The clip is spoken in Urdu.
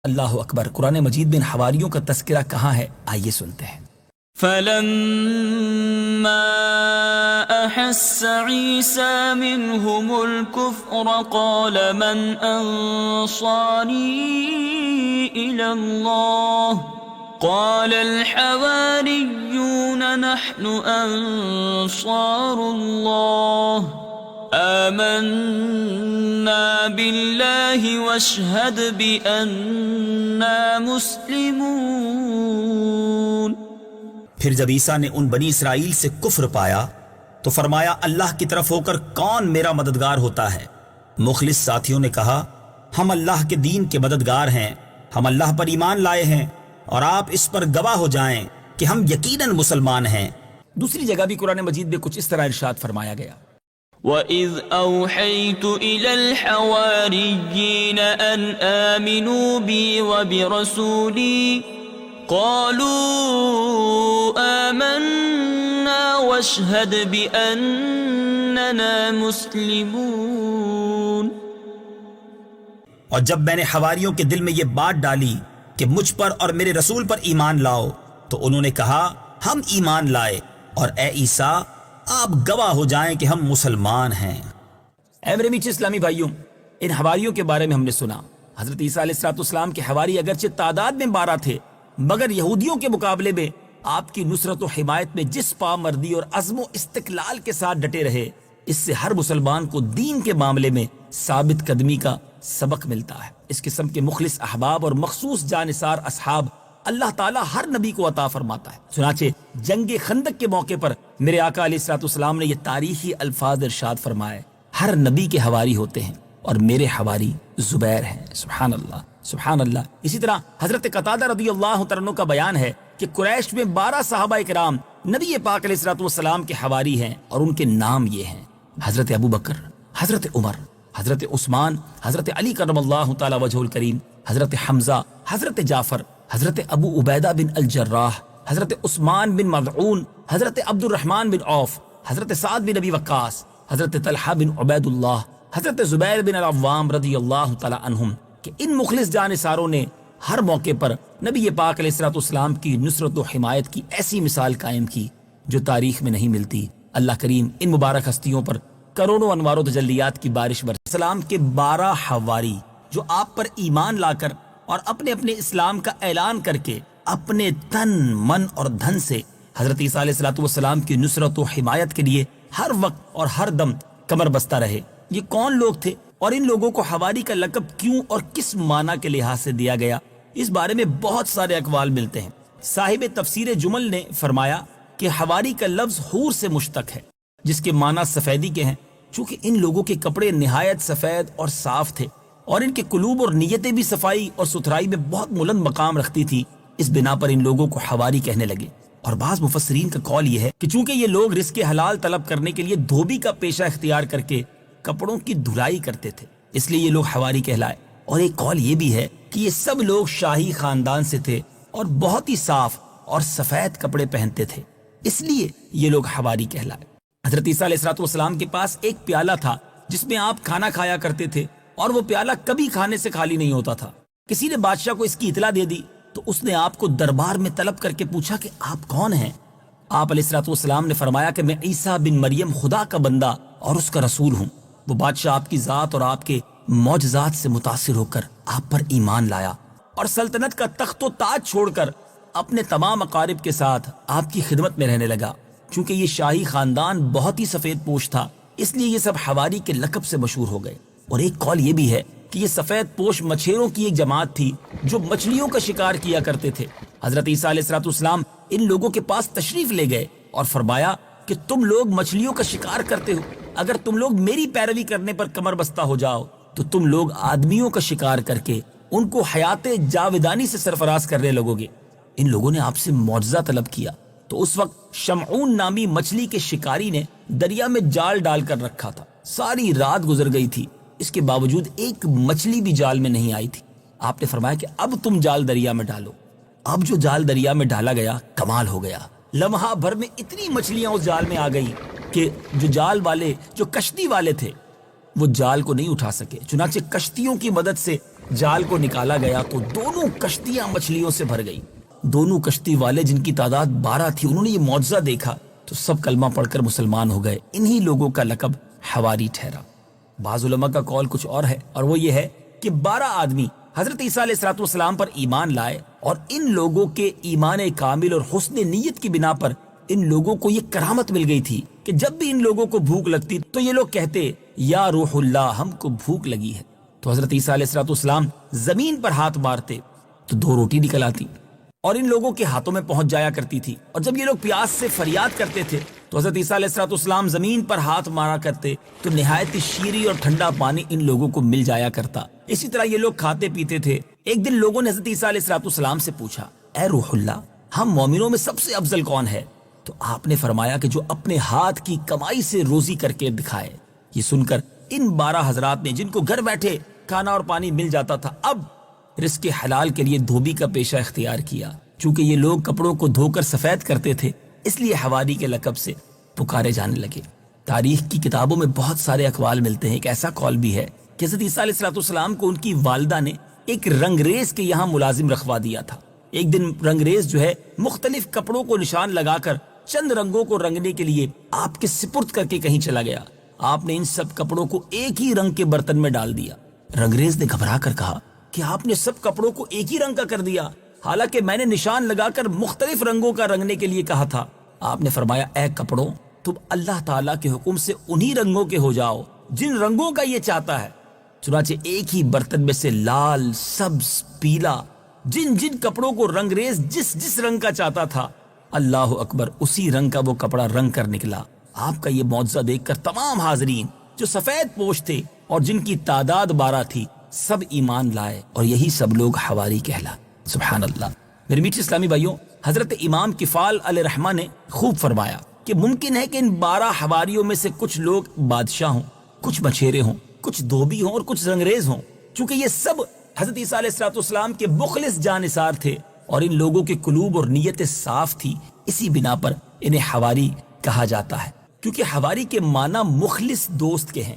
اللہ اکبر۔ قرآن مجید میں ان حواریوں کا تذکرہ کہاں ہے؟ آئیے سنتے ہیں۔ فلما أحس عيسى منهم الكفر قال من أنصاري إلى الله قال الحواريون نحن أنصار الله آمنا بالله واشهد بأننا مسلمون۔ پھر جب عیسیٰ نے ان بنی اسرائیل سے کفر پایا تو فرمایا اللہ کی طرف ہو کر کون میرا مددگار ہوتا ہے؟ مخلص ساتھیوں نے کہا ہم اللہ کے دین کے مددگار ہیں، ہم اللہ پر ایمان لائے ہیں اور آپ اس پر گواہ ہو جائیں کہ ہم یقیناً مسلمان ہیں۔ دوسری جگہ بھی قرآن مجید میں کچھ اس طرح ارشاد فرمایا گیا، وَإِذْ أَوْحَيْتُ إِلَى الْحَوَارِيِّينَ أَنْ آمِنُوا بِي وَبِرَسُولِي قَالُوا آمَنَّا وَاشْهَدْ بِأَنَّنَا مُسْلِمُونَ۔ اور جب میں نے حواریوں کے دل میں یہ بات ڈالی کہ مجھ پر اور میرے رسول پر ایمان لاؤ تو انہوں نے کہا ہم ایمان لائے، اور اے عیسیٰ آپ گواہ ہو جائیں کہ ہم مسلمان ہیں۔ اے میرے میٹھے اسلامی بھائیوں، ان حواریوں کے بارے میں ہم نے سنا۔ حضرت عیسیٰ علیہ السلام کے حواری اگرچہ تعداد میں 12 تھے، مگر یہودیوں کے مقابلے میں آپ کی نصرت و حمایت میں جس پامردی اور عزم و استقلال کے ساتھ ڈٹے رہے، اس سے ہر مسلمان کو دین کے معاملے میں ثابت قدمی کا سبق ملتا ہے۔ اس قسم کے مخلص احباب اور مخصوص جانثار اصحاب اللہ تعالیٰ ہر نبی کو عطا فرماتا ہے۔ چنانچہ جنگ خندق کے موقع پر میرے آقا علیہ السلام نے یہ تاریخی الفاظ ارشاد فرمائے، ہر نبی کے حواری ہوتے ہیں اور میرے حواری زبیر ہیں۔ سبحان اللہ، سبحان اللہ۔ اسی طرح حضرت قتادہ رضی اللہ تعالیٰ عنہ کا بیان ہے کہ قریش میں 12 صحابہ کرام نبی پاک علیہ السلام کے حواری ہیں، اور ان کے نام یہ ہیں: حضرت ابو بکر، حضرت عمر، حضرت عثمان، حضرت علی کرم اللہ تعالی وجہ الکریم، حضرت حمزہ، حضرت جعفر، حضرت ابو عبیدہ بن الجراح، حضرت عثمان بن مظعون، حضرت عبد الرحمن بن عوف، حضرت سعد بن ابی وقاص، حضرت طلحہ بن عبید اللہ، حضرت زبیر بن العوام رضی اللہ تعالی عنہم، کہ ان مخلص جانثاروں نے ہر موقع پر نبی پاک علیہ السلام کی نصرت و حمایت کی ایسی مثال قائم کی جو تاریخ میں نہیں ملتی۔ اللہ کریم ان مبارک ہستیوں پر کروڑوں انوار و تجلیات کی بارش برسائے۔ اسلام کے 12 حواری جو آپ پر ایمان لا کر اور اپنے اپنے اسلام کا اعلان کر کے اپنے تن من اور دھن سے حضرت عیسیٰ علیہ السلام کی نصرت و حمایت کے لیے ہر وقت اور ہر دم کمر بستہ رہے، یہ کون لوگ تھے اور ان لوگوں کو حواری کا لقب کیوں اور کس معنی کے لحاظ سے دیا گیا؟ اس بارے میں بہت سارے اقوال ملتے ہیں۔ صاحب تفسیر جمل نے فرمایا کہ حواری کا لفظ حور سے مشتق ہے، جس کے معنی سفیدی کے ہیں۔ چونکہ ان لوگوں کے کپڑے نہایت سفید اور صاف تھے اور ان کے قلوب اور نیتیں بھی صفائی اور ستھرائی میں بہت بلند مقام رکھتی تھی، اس بنا پر ان لوگوں کو حواری کہنے لگے۔ اور بعض مفسرین کا قول یہ ہے کہ چونکہ یہ لوگ رزق حلال طلب کرنے کے لیے دھوبی کا پیشہ اختیار کر کے کپڑوں کی دھلائی کرتے تھے، اس لیے یہ لوگ حواری کہلائے۔ اور ایک قول یہ بھی ہے کہ یہ سب لوگ شاہی خاندان سے تھے اور بہت ہی صاف اور سفید کپڑے پہنتے تھے، اس لیے یہ لوگ حواری کہلائے۔ حضرت عیسیٰ علیہ السلام کے پاس ایک پیالہ تھا جس میں آپ کھانا کھایا کرتے تھے، اور وہ پیالہ کبھی کھانے سے خالی نہیں ہوتا تھا۔ کسی نے بادشاہ کو اس کی اطلاع دے دی تو اس نے آپ کو دربار میں طلب کر کے پوچھا کہ آپ کون ہیں؟ آپ علیہ السلام نے فرمایا کہ میں عیسیٰ بن مریم خدا کا بندہ اور اس کا رسول ہوں۔ وہ بادشاہ آپ کی ذات اور آپ کے معجزات سے متاثر ہو کر آپ پر ایمان لایا اور سلطنت کا تخت و تاج چھوڑ کر اپنے تمام اقارب کے ساتھ آپ کی خدمت میں رہنے لگا۔ چونکہ یہ شاہی خاندان بہت ہی سفید پوش تھا، اس لیے یہ سب حواری کے لقب سے مشہور ہو گئے۔ اور ایک قول یہ بھی ہے کہ یہ سفید پوش مچھیروں کی ایک جماعت تھی جو مچھلیوں کا شکار کیا کرتے تھے۔ حضرت عیسیٰ علیہ السلام ان لوگوں کے پاس تشریف لے گئے اور فرمایا کہ تم لوگ مچھلیوں کا شکار کرتے ہو، اگر تم لوگ میری پیروی کرنے پر کمر بستہ ہو جاؤ تو تم لوگ آدمیوں کا شکار کر کے ان کو حیات جاودانی سے سرفراز کرنے لگو گے۔ ان لوگوں نے آپ سے معجزہ طلب کیا تو اس وقت شمعون نامی مچھلی کے شکاری نے دریا میں جال ڈال کر رکھا تھا۔ ساری رات گزر گئی تھی، اس کے باوجود ایک مچھلی بھی جال میں نہیں آئی تھی۔ آپ نے فرمایا کہ اب تم جال دریا میں ڈالو۔ اب جو جال دریا میں ڈالا گیا کمال ہو گیا، لمحہ بھر میں اتنی مچھلیاں اس جال میں آ گئی کہ جو جال والے جو کشتی والے تھے وہ جال کو نہیں اٹھا سکے۔ چنانچہ کشتیوں کی مدد سے جال کو نکالا گیا تو دونوں کشتیاں مچھلیوں سے بھر گئی. دونوں کشتی والے جن کی تعداد 12 تھی، انہوں نے یہ معجزہ دیکھا تو سب کلمہ پڑھ کر مسلمان ہو گئے. انہی لوگوں کا لقب حواری ٹھہرا. بعض علماء کا قول کچھ اور ہے، اور وہ یہ ہے کہ 12 آدمی حضرت عیسیٰ علیہ السلام پر ایمان لائے، اور ان لوگوں کے ایمان کامل اور حسن نیت کی بنا پر ان لوگوں کو یہ کرامت مل گئی تھی کہ جب بھی ان لوگوں کو بھوک لگتی تو یہ لوگ کہتے یا روح اللہ ہم کو بھوک لگی ہے. تو حضرت عیسیٰ علیہ السلام زمین پر ہاتھ مارتے تو 2 روٹی نکل آتی اور ان لوگوں کے ہاتھوں میں پہنچ جایا کرتی تھی. اور جب یہ لوگ پیاس سے فریاد کرتے تھے تو حضرت عیسیٰ علیہ السلام زمین پر ہاتھ مارا کرتے تو نہایت شیریں اور ٹھنڈا پانی ان لوگوں کو مل جایا کرتا. اسی طرح یہ لوگ کھاتے پیتے تھے. ایک دن لوگوں نے حضرت عیسیٰ علیہ السلام سے پوچھا، اے روح اللہ، ہم مومنوں میں سب سے افضل کون ہے؟ تو آپ نے فرمایا کہ جو اپنے ہاتھ کی کمائی سے روزی کر کے دکھائے. یہ سن کر ان 12 حضرات نے، جن کو گھر بیٹھے کھانا اور پانی مل جاتا تھا، اب رزق حلال کے لیے دھوبی کا پیشہ اختیار کیا. چونکہ یہ لوگ کپڑوں کو دھو کر سفید کرتے تھے، اس لیے حواری کے لقب سے پکارے جانے لگے. تاریخ کی کتابوں میں بہت سارے اقوال ملتے ہیں. ایک ایسا قول بھی ہے کہ حضرت عیسیٰ علیہ السلام کو ان کی والدہ نے ایک رنگریز کے یہاں ملازم رکھوا دیا تھا. ایک دن رنگریز جو ہے مختلف کپڑوں کو نشان لگا کر چند رنگوں کو رنگنے کے لیے آپ کے سپرد کر کے کہیں چلا گیا. آپ نے ان سب کپڑوں کو ایک ہی رنگ کے برتن میں ڈال دیا. رنگریز نے گھبرا کر کہا کہ آپ نے سب کپڑوں کو ایک ہی رنگ کا کر دیا، حالانکہ میں نے نشان لگا کر مختلف رنگوں کا رنگنے کے لیے کہا تھا. آپ نے فرمایا، اے کپڑوں، تم اللہ تعالیٰ کے حکم سے انہی رنگوں کے ہو جاؤ جن رنگوں کا یہ چاہتا ہے. چنانچہ ایک ہی برتن میں سے لال، سبز، پیلا، جن جن کپڑوں کو رنگریز جس رنگ کا چاہتا تھا، اللہ اکبر، اسی رنگ کا وہ کپڑا رنگ کر نکلا. آپ کا یہ معجزہ دیکھ کر تمام حاضرین جو سفید پوش تھے اور جن کی تعداد 12 تھی، سب ایمان لائے، اور یہی سب لوگ حواری کہلا. سبحان اللہ. میرے میٹھے اسلامی بھائیوں، حضرت امام کفال علیہ رحمہ نے خوب فرمایا کہ ممکن ہے کہ ان 12 حواریوں میں سے کچھ لوگ بادشاہ ہوں، کچھ مچھیرے ہوں، کچھ دھوبی ہوں اور کچھ رنگریز ہوں. چونکہ یہ سب حضرت عیسیٰ علیہ السلام کے مخلص جانثار تھے اور ان لوگوں کے قلوب اور نیت صاف تھی، اسی بنا پر انہیں حواری کہا جاتا ہے. کیونکہ حواری کے معنی مخلص دوست کے ہیں.